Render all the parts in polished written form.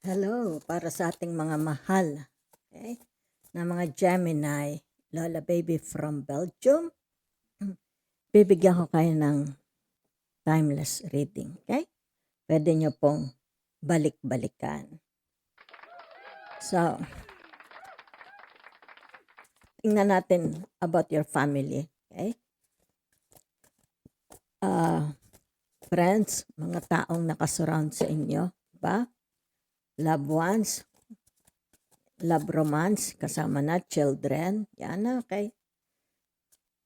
Hello, para sa ating mga mahal, okay, na mga Gemini, Lola Baby from Belgium. Bibigyan ko kayo ng timeless reading, okay? Pwede nyo pong balik-balikan. So, tingnan natin about your family, okay? Friends, mga taong nakasurround sa inyo, ba? Loved ones, love romance, kasama na children, yan, okay?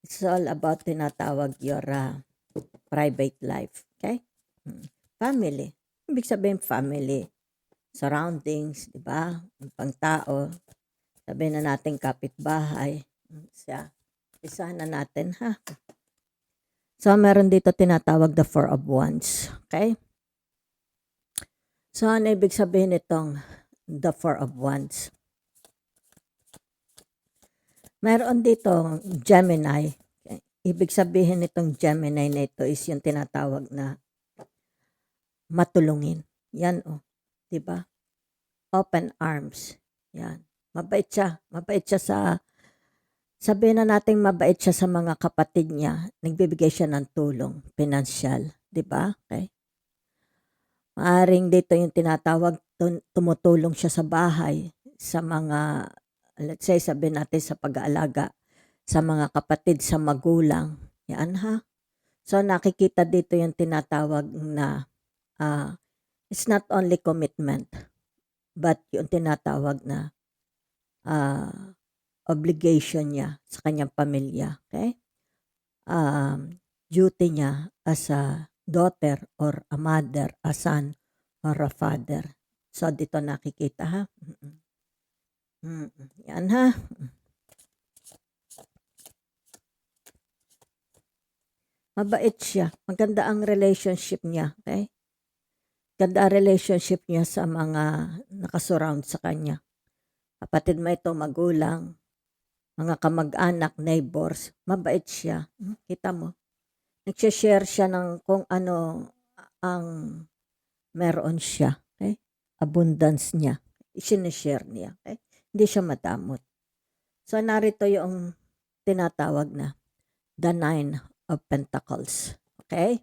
It's all about tinatawag your private life, okay? Family. Ibig sabihin family. Surroundings, di ba? Pang tao. Sabihin na natin kapitbahay. Siya. Isa na natin, ha? So, meron dito tinatawag the Four of Wands, okay? So, ano ibig sabihin itong the Four of Wands? Meron dito Gemini. Okay? Ibig sabihin nitong Gemini na ito is yung tinatawag na matulungin. Yan, oh. Diba? Open arms. Yan. Mabait siya. Mabait siya sa, sabihin na natin mabait siya sa mga kapatid niya. Nagbibigay siya ng tulong, pinansyal. Diba? Okay? Maaring dito yung tinatawag, tumutulong siya sa bahay, sa mga, let's say, sabihin natin sa pag-aalaga, sa mga kapatid, sa magulang. Yan, ha? So, nakikita dito yung tinatawag na, it's not only commitment, but yung tinatawag na obligation niya sa kanyang pamilya. Okay? Duty niya as a daughter or a mother, a son, or a father. So, dito nakikita, ha? Yan, ha? Mabait siya. Maganda ang relationship niya. Okay? Ganda ang relationship niya sa mga nakasurround sa kanya. Kapatid mo ito, magulang, mga kamag-anak, neighbors, mabait siya. Kita mo. Nagsishare siya ng kung ano ang meron siya. Okay? Abundance niya. Isinishare niya. Okay? Hindi siya madamot. So, narito yung tinatawag na the Nine of Pentacles. Okay?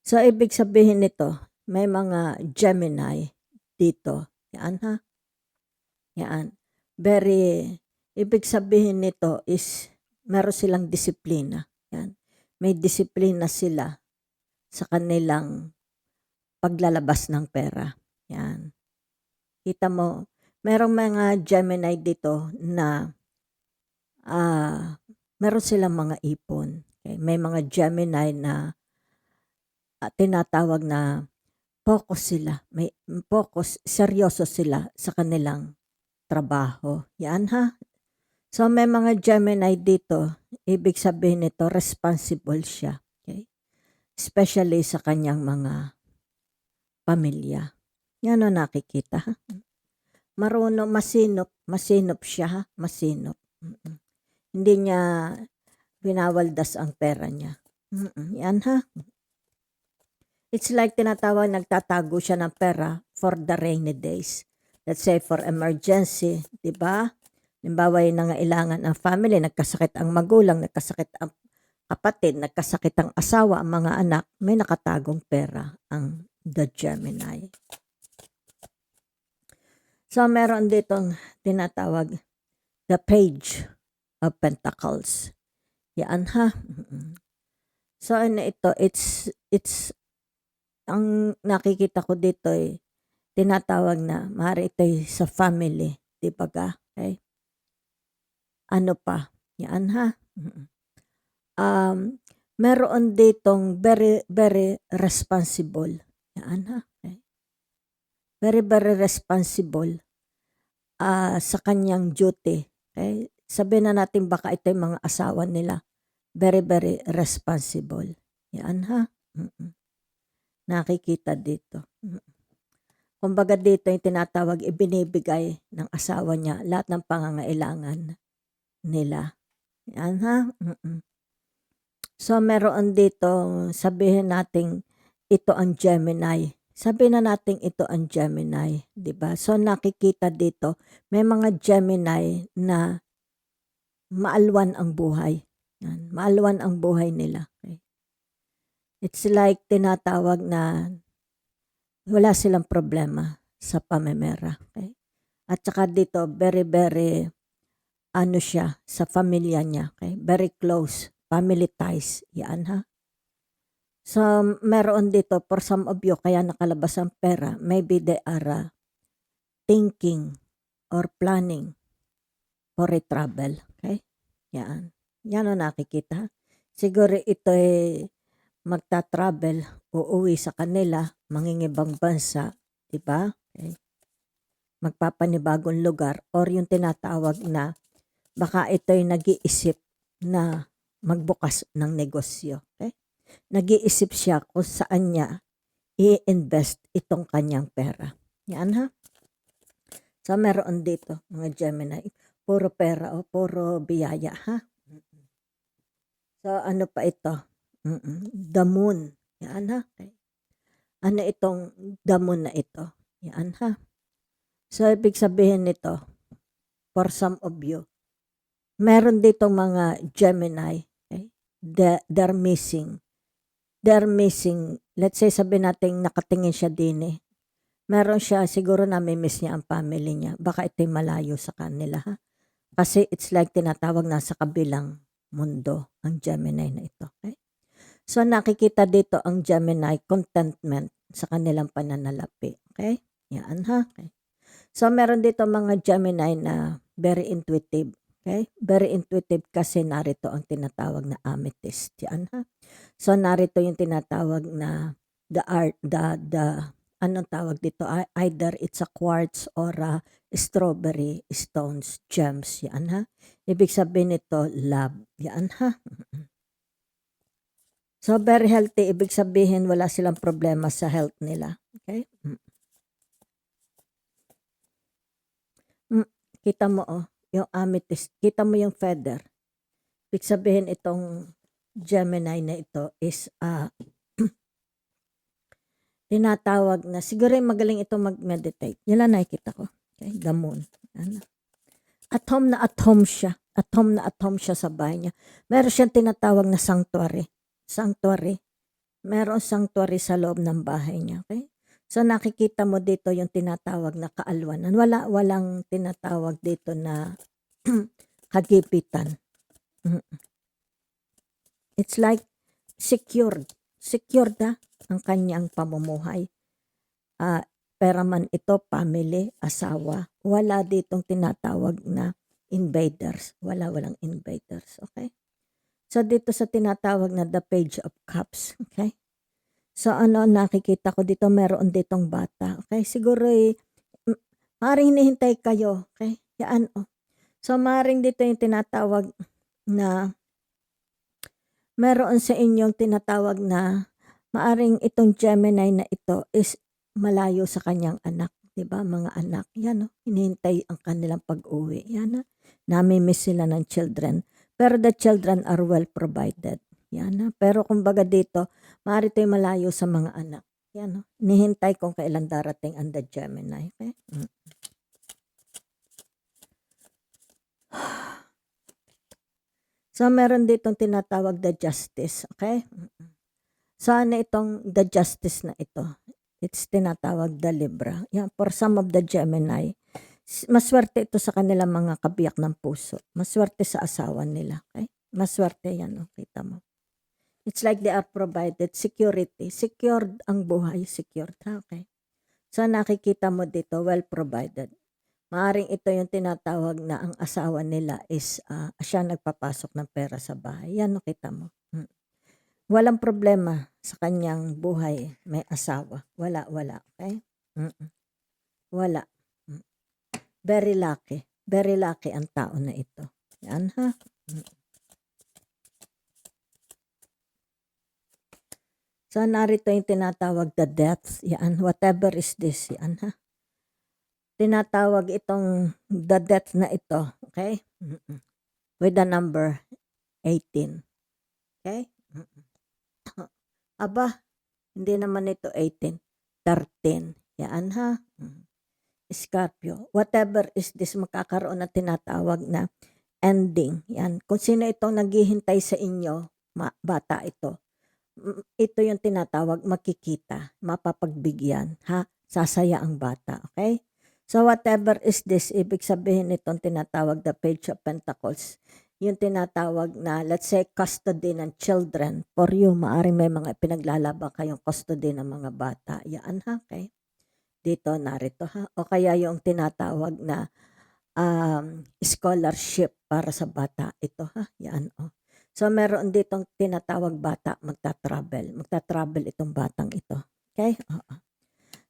So, ibig sabihin nito, may mga Gemini dito. Yan, ha? Yan. Ibig sabihin nito is, meron silang disiplina. Yan. May disiplina sila sa kanilang paglalabas ng pera. Yan. Kita mo, merong mga Gemini dito na meron silang mga ipon. Okay? May mga Gemini na tinatawag na focus sila. May focus, seryoso sila sa kanilang trabaho. Yan, ha? So, may mga Gemini dito, ibig sabihin nito, responsible siya. Okay? Especially sa kanyang mga pamilya. Yan ang nakikita, ha? Marunong, masinop siya, ha? Masinop. Hindi niya winawaldas ang pera niya. Yan, ha? It's like tinatawag, nagtatago siya ng pera for the rainy days. Let's say for emergency, di ba? Halimbawa, yung nangailangan ang family, nagkasakit ang magulang, nagkasakit ang kapatid, nagkasakit ang asawa, ang mga anak, may nakatagong pera ang the Gemini. So, meron ditong tinatawag the Page of Pentacles. Yan, ha? So, ito, it's ang nakikita ko dito ay tinatawag na maaari ito sa family, di ba ga? Okay? Ano pa? Yan, ha? Meron ditong very, very responsible. Yan, ha? Okay? Very, very responsible sa kanyang duty. Okay? Sabihin na natin baka ito yung mga asawa nila. Very, very responsible. Yan, ha? Nakikita dito. Kumbaga dito yung tinatawag, ibinibigay ng asawa niya lahat ng pangangailangan nila. Yan, ha? So, meron dito, sabihin natin, ito ang Gemini Sabi na natin ito ang Gemini, 'di ba? So nakikita dito, may mga Gemini na maalwan ang buhay. Yan, maalwan ang buhay nila. Okay? It's like tinatawag na wala silang problema sa pamemera. Okay? At saka dito, very, very, ano siya, sa pamilya niya. Okay? Very close. Family ties. Yan ha. So, meron dito, for some of you, kaya nakalabas ang pera, maybe they are thinking or planning for a travel. Okay? Yan. Yan ang nakikita. Siguro ito magta-travel, uuwi sa kanila, mangingibang bansa, di ba? Okay. Magpapanibagong lugar or yung tinatawag na baka ito'y nag-iisip na magbukas ng negosyo. Okay? Nag-iisip siya kung saan niya i-invest itong kanyang pera. Yan ha. So meron dito mga Gemini, puro pera o puro biyaya ha. So ano pa ito? The moon. Yan ha. Okay. Ano itong the moon na ito? Yan ha. So ibig sabihin nito, for some of you, meron dito mga Gemini, okay? They're missing. They're missing. Let's say sabi natin nakatingin siya din eh. Meron siya, siguro nami-miss niya ang family niya. Baka ito'y malayo sa kanila ha. Kasi it's like tinatawag nasa kabilang mundo ang Gemini na ito. Okay? So nakikita dito ang Gemini contentment sa kanilang pananalapi. Okay? Yan ha. Okay. So meron dito mga Gemini na very intuitive. Okay? Very intuitive kasi narito ang tinatawag na amethyst. Yan ha. So narito yung tinatawag na the anong tawag dito? Either it's a quartz or a strawberry stones, gems. Yan ha. Ibig sabihin nito, love. Yan ha. So very healthy. Ibig sabihin wala silang problema sa health nila. Okay? Kita mo yung amethyst. Kita mo yung feather. Ibig sabihin itong Gemini na ito is tinatawag na, siguro magaling ito mag-meditate. Yan lang nakikita ko. Okay, the moon. Ano? At home siya. At home siya sa bahay niya. Meron siyang tinatawag na sanctuary. Sanctuary. Meron sanctuary sa loob ng bahay niya. Okay? So nakikita mo dito yung tinatawag na kaalwanan. Walang tinatawag dito na kagipitan. It's like secured. Secured ang kanyang pamumuhay. Pera man ito, family, asawa. Wala ditong tinatawag na invaders. Walang invaders. Okay? So dito sa tinatawag na the page of cups. Okay? So ano nakikita ko dito, meron ditong bata. Okay? Siguro maaaring hinihintay kayo. Okay? Yan So maaaring dito yung tinatawag na meron sa inyong tinatawag na maaring itong Gemini na ito is malayo sa kanyang anak. Diba? Mga anak. Yan hinihintay ang kanilang pag-uwi. Yan nami-miss sila ng children. Pero the children are well provided. Yan Pero kumbaga dito, maaari ito'y malayo sa mga anak. Yan hinihintay kung kailan darating ang the Gemini. Okay? So meron ditong tinatawag the justice. Okay? Sana itong the justice na ito. It's tinatawag the Libra. Yan, for some of the Gemini, maswerte ito sa kanilang mga kabiyak ng puso. Maswerte sa asawa nila. Okay? Maswerte yan. Kita mo. It's like they are provided security. Secured ang buhay. Secured. Okay? So nakikita mo dito, well provided. Maaring ito yung tinatawag na ang asawa nila is siya nagpapasok ng pera sa bahay. Yan, kita mo. Walang problema sa kanyang buhay. May asawa. Wala. Okay? Wala. Very lucky. Very lucky ang tao na ito. Yan ha. So narito yung tinatawag the death. Yan. Whatever is this. Yan ha. Tinatawag itong the death na ito. Okay? With the number 18. Okay? Aba, hindi naman ito 18. 13. Yan ha. Scorpio. Whatever is this, magkakaroon na tinatawag na ending. Yan. Kung sino itong naghihintay sa inyo, bata ito. Ito yung tinatawag makikita, mapapagbigyan, ha? Sasaya ang bata, okay? So whatever is this, ibig sabihin itong tinatawag the Page of Pentacles. Yung tinatawag na, let's say, custody ng children. For you, maaring may mga pinaglalaba kayong custody ng mga bata. Yan ha, okay? Dito, narito ha. O kaya yung tinatawag na scholarship para sa bata. Ito ha, yan o. So, meron ditong tinatawag bata, magta-travel. Magta-travel itong batang ito. Okay? Oo.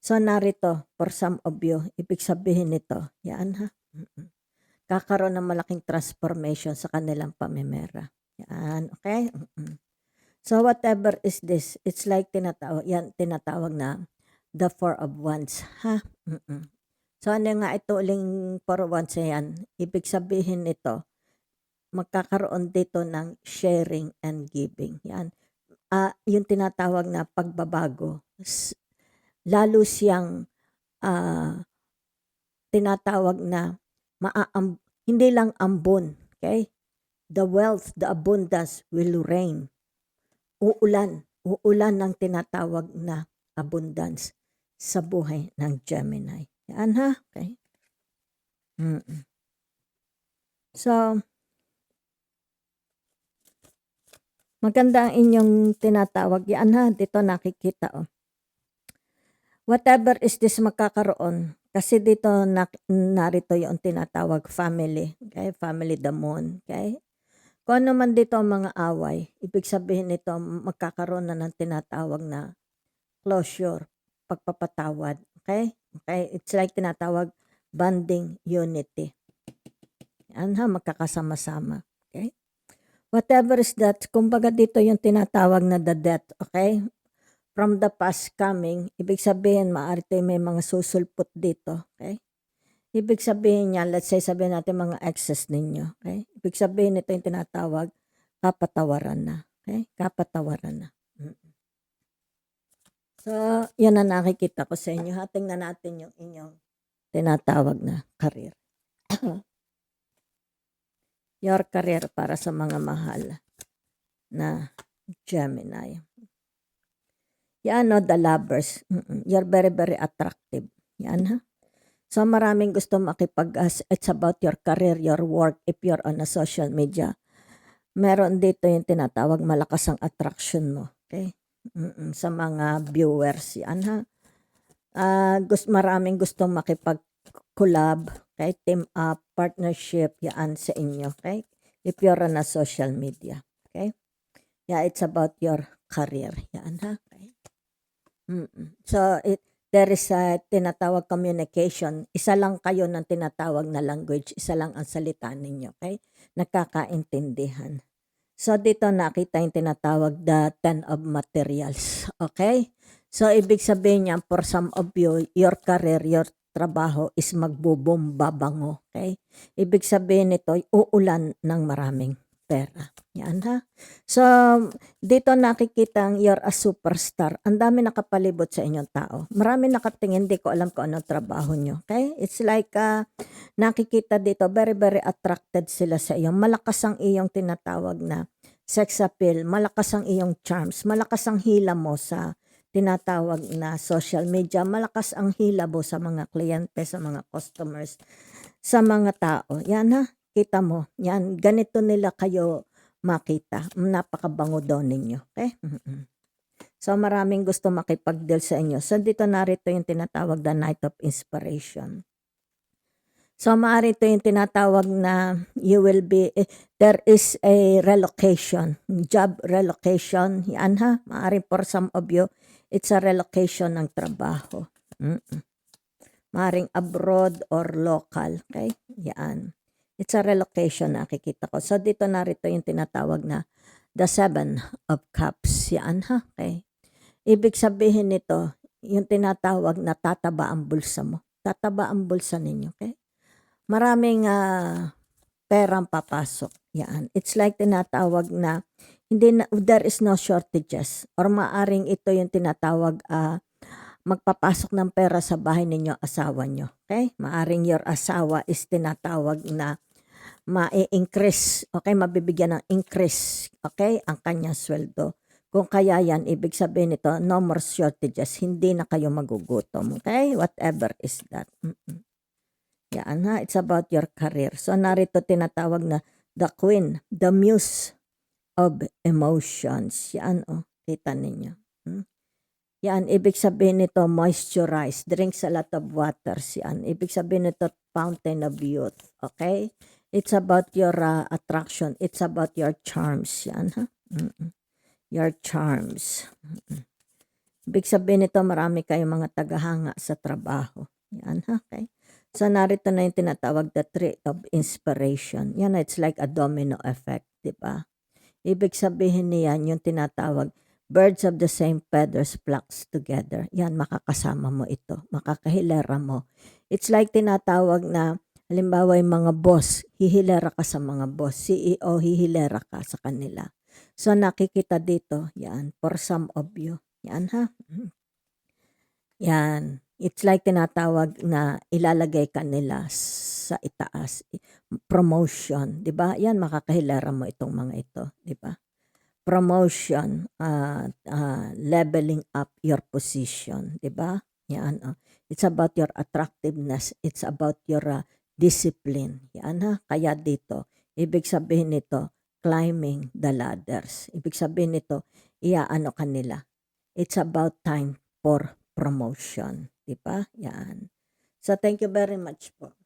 So, narito, for some of you, ibig sabihin nito, yan ha. Kakaroon ng malaking transformation sa kanilang pamimera. Yan, okay? So, whatever is this, it's like tinatawag na the Four of Wands, ha? So, ano nga ito uling Four of Wands yan? Ibig sabihin nito, magkakaroon dito ng sharing and giving. Yan. Yung tinatawag na pagbabago. Lalo siyang tinatawag na hindi lang ambon. Okay? The wealth, the abundance will reign. Uulan ng tinatawag na abundance sa buhay ng Gemini. Yan ha? Okay? So, maganda ang inyong tinatawag. Yan ha, dito nakikita oh. Whatever is this magkakaroon. Kasi dito narito yung tinatawag family. Okay? Family the moon. Okay? Kung ano man dito ang mga away, ibig sabihin nito magkakaroon na ng tinatawag na closure, pagpapatawad. Okay? Okay? It's like tinatawag bonding unity. Yan ha, magkakasama-sama. Okay? Whatever is that, kumbaga dito yung tinatawag na the death, okay? From the past coming, ibig sabihin, maaari may mga susulpot dito, okay? Ibig sabihin niya, let's say sabihin natin mga exes ninyo, okay? Ibig sabihin ito yung tinatawag, kapatawaran na, okay? Kapatawaran na. So, yan ang nakikita ko sa inyo. Tingnan natin yung inyong tinatawag na career. Your career para sa mga mahal na Gemini. Yan no, the lovers. You're very, very attractive. Yan ha. So maraming gusto it's about your career, your work, if you're on a social media. Meron dito yung tinatawag malakas ang attraction mo. Okay? Sa mga viewers. Yan ha. Maraming gustong makipag-collab, okay? Team up, partnership, yan sa inyo. Okay? If you're on a social media. Okay? Yeah, it's about your career. Yan ha. Okay? So, there is a tinatawag communication. Isa lang kayo ng tinatawag na language. Isa lang ang salita ninyo. Okay? Nakakaintindihan. So, dito nakita yung tinatawag the 10 of materials. Okay? So, ibig sabihin niya, for some of you, your career, your trabaho is magbubombabango. Okay? Ibig sabihin nito, uulan ng maraming pera. Yan ha. So, dito nakikita you're a superstar. Ang dami nakapalibot sa inyong tao. Marami nakatingin, di ko alam kung anong trabaho nyo. Okay? It's like, nakikita dito, very, very attracted sila sa iyo. Malakas ang iyong tinatawag na sex appeal. Malakas ang iyong charms. Malakas ang hila mo sa tinatawag na social media. Malakas ang hila mo sa mga kliyente, sa mga customers, sa mga tao. Yan ha. Kita mo, yan, ganito nila kayo makita. Napakabango daw ninyo. Okay? So, maraming gusto makipag-deal sa inyo. So, dito narito yung tinatawag the Night of Inspiration. So, maaari ito yung tinatawag na there is a relocation, job relocation. Yan ha, maaari for some of you, it's a relocation ng trabaho. Maaring abroad or local. Okay? Yan. It's a relocation nakikita ko. So, dito narito yung tinatawag na the 7 of Cups. Yan ha. Okay. Ibig sabihin nito, yung tinatawag na tataba ang bulsa mo. Tataba ang bulsa ninyo. Okay. Maraming perang papasok. Yan. It's like tinatawag na there is no shortages. Or maaring ito yung tinatawag magpapasok ng pera sa bahay ninyo, asawa nyo. Okay? Maaring your asawa is tinatawag na ma-increase, okay? Mabibigyan ng increase, okay? Ang kanyang sweldo. Kung kaya yan, ibig sabihin nito, no more shortages, hindi na kayo magugutom, okay? Whatever is that. Yan ha, it's about your career. So narito tinatawag na the queen, the muse of emotions. Yan kita ninyo. Yan, ibig sabihin nito, moisturize, drinks a lot of water. Yan, ibig sabihin nito, fountain of youth, okay? It's about your attraction, it's about your charms. Yan ha. Your charms. Ibig sabihin nito, marami kayong mga tagahanga sa trabaho. Yan ha, okay? So narito na yung tinatawag the tree of inspiration. Yan, it's like a domino effect, di ba? Ibig sabihin niyan yung tinatawag birds of the same feathers flocks together. Yan, makakasama mo ito. Makakahilera mo. It's like tinatawag na, halimbawa yung mga boss, hihilera ka sa mga boss. CEO, hihilera ka sa kanila. So nakikita dito, yan, for some of you. Yan ha. Yan. It's like tinatawag na ilalagay ka nila sa itaas. Promotion, di ba? Yan, makakahilera mo itong mga ito, di ba? Promotion, leveling up your position, di ba? Yan, it's about your attractiveness, it's about your discipline. Yan ha, kaya dito, ibig sabihin nito, climbing the ladders. Ibig sabihin nito, iaano kanila. It's about time for promotion, di ba? Yan. So thank you very much po.